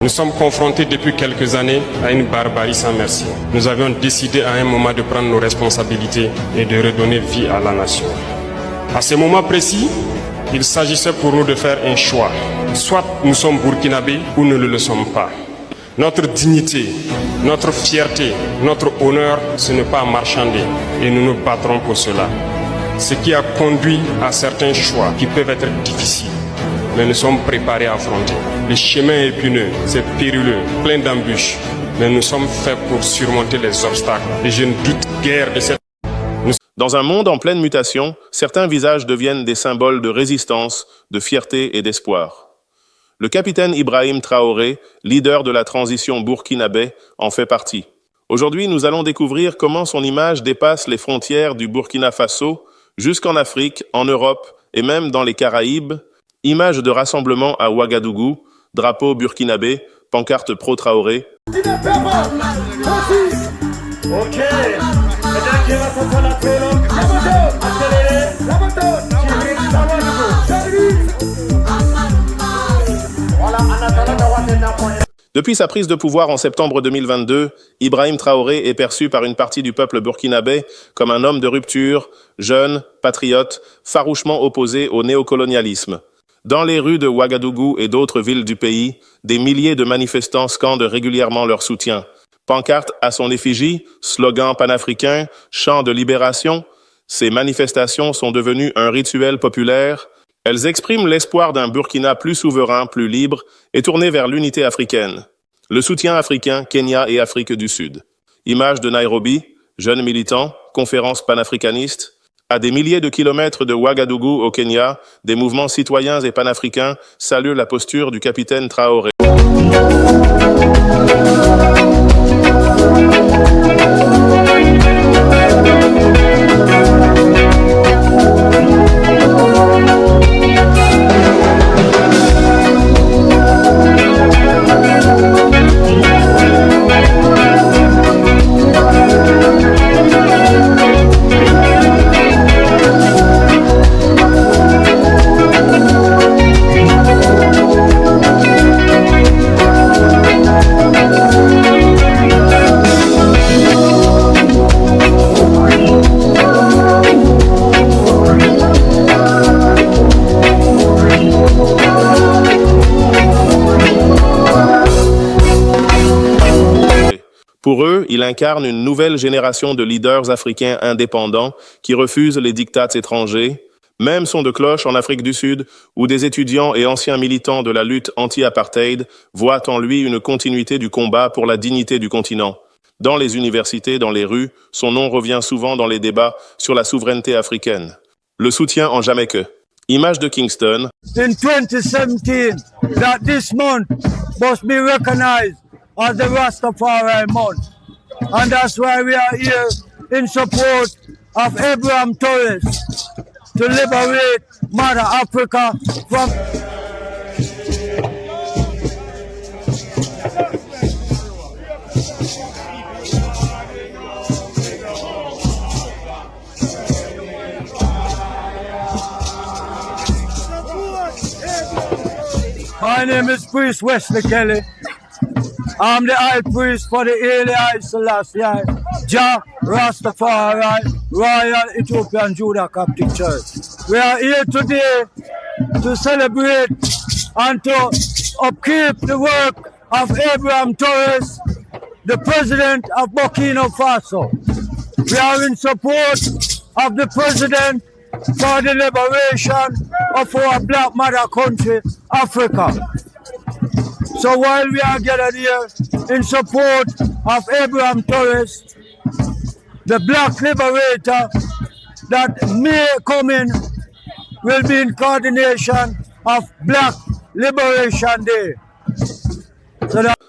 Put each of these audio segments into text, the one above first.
Nous sommes confrontés depuis quelques années à une barbarie sans merci. Nous avions décidé à un moment de prendre nos responsabilités et de redonner vie à la nation. À ce moment précis, il s'agissait pour nous de faire un choix. Soit nous sommes burkinabés ou nous ne le sommes pas. Notre dignité, notre fierté, notre honneur, ce n'est pas marchander et nous nous battrons pour cela. Ce qui a conduit à certains choix qui peuvent être difficiles, mais nous sommes préparés à affronter. Le chemin est épineux, c'est périlleux, plein d'embûches, mais nous sommes faits pour surmonter les obstacles et je ne doute guère de cette... Dans un monde en pleine mutation, certains visages deviennent des symboles de résistance, de fierté et d'espoir. Le capitaine Ibrahim Traoré, leader de la transition burkinabé, en fait partie. Aujourd'hui, nous allons découvrir comment son image dépasse les frontières du Burkina Faso, jusqu'en Afrique, en Europe et même dans les Caraïbes. Image de rassemblement à Ouagadougou, drapeau burkinabé, pancarte pro-Traoré. Depuis sa prise de pouvoir en septembre 2022, Ibrahim Traoré est perçu par une partie du peuple burkinabé comme un homme de rupture, jeune, patriote, farouchement opposé au néocolonialisme. Dans les rues de Ouagadougou et d'autres villes du pays, des milliers de manifestants scandent régulièrement leur soutien. Pancartes à son effigie, slogans panafricains, chants de libération. Ces manifestations sont devenues un rituel populaire. Elles expriment l'espoir d'un Burkina plus souverain, plus libre et tourné vers l'unité africaine. Le soutien africain, Kenya et Afrique du Sud. Image de Nairobi, jeunes militants, conférence panafricaniste. À des milliers de kilomètres de Ouagadougou au Kenya, des mouvements citoyens et panafricains saluent la posture du capitaine Traoré. Pour eux, il incarne une nouvelle génération de leaders africains indépendants qui refusent les diktats étrangers. Même son de cloche en Afrique du Sud, où des étudiants et anciens militants de la lutte anti-apartheid voient en lui une continuité du combat pour la dignité du continent. Dans les universités, dans les rues, son nom revient souvent dans les débats sur la souveraineté africaine. Le soutien en Jamaïque. Image de Kingston. In 2017, that this month must be recognized as the Rastafari month. And that's why we are here in support of Abraham Torres to liberate Mother Africa from... My name is Priest Wesley Kelly. I'm the high priest for the Haile Selassie, Jah Rastafari, Royal Ethiopian Judah Coptic Church. We are here today to celebrate and to upkeep the work of Abraham Torres, the president of Burkina Faso. We are in support of the president for the liberation of our black mother country, Africa. So while we are gathered here in support of Abraham Torres, the black liberator that may come in will be in coordination of Black Liberation Day.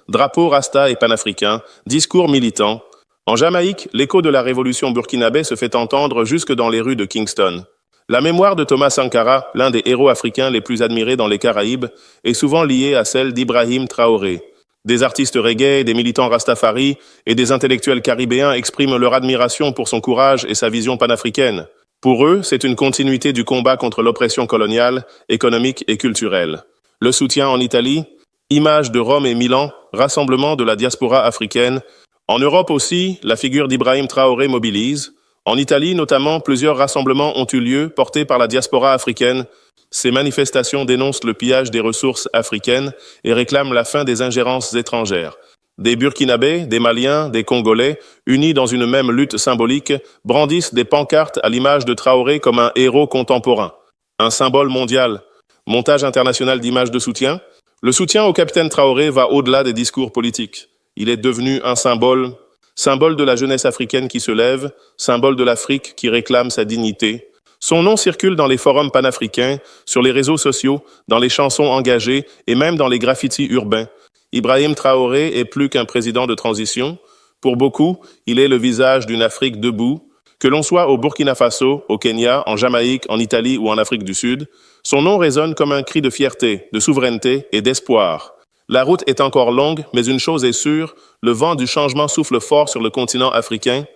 Drapeau rasta et panafricain, discours militant. En Jamaïque, l'écho de la révolution burkinabé se fait entendre jusque dans les rues de Kingston. La mémoire de Thomas Sankara, l'un des héros africains les plus admirés dans les Caraïbes, est souvent liée à celle d'Ibrahim Traoré. Des artistes reggae, des militants rastafari et des intellectuels caribéens expriment leur admiration pour son courage et sa vision panafricaine. Pour eux, c'est une continuité du combat contre l'oppression coloniale, économique et culturelle. Le soutien en Italie, Images de Rome et Milan, rassemblement de la diaspora africaine. En Europe aussi, la figure d'Ibrahim Traoré mobilise. En Italie notamment, plusieurs rassemblements ont eu lieu portés par la diaspora africaine. Ces manifestations dénoncent le pillage des ressources africaines et réclament la fin des ingérences étrangères. Des Burkinabés, des Maliens, des Congolais, unis dans une même lutte symbolique, brandissent des pancartes à l'image de Traoré comme un héros contemporain. Un symbole mondial. Montage international d'images de soutien. Le soutien au capitaine Traoré va au-delà des discours politiques. Il est devenu un symbole de la jeunesse africaine qui se lève, symbole de l'Afrique qui réclame sa dignité. Son nom circule dans les forums panafricains, sur les réseaux sociaux, dans les chansons engagées et même dans les graffitis urbains. Ibrahim Traoré est plus qu'un président de transition. Pour beaucoup, il est le visage d'une Afrique debout. Que l'on soit au Burkina Faso, au Kenya, en Jamaïque, en Italie ou en Afrique du Sud, son nom résonne comme un cri de fierté, de souveraineté et d'espoir. La route est encore longue, mais une chose est sûre, le vent du changement souffle fort sur le continent africain.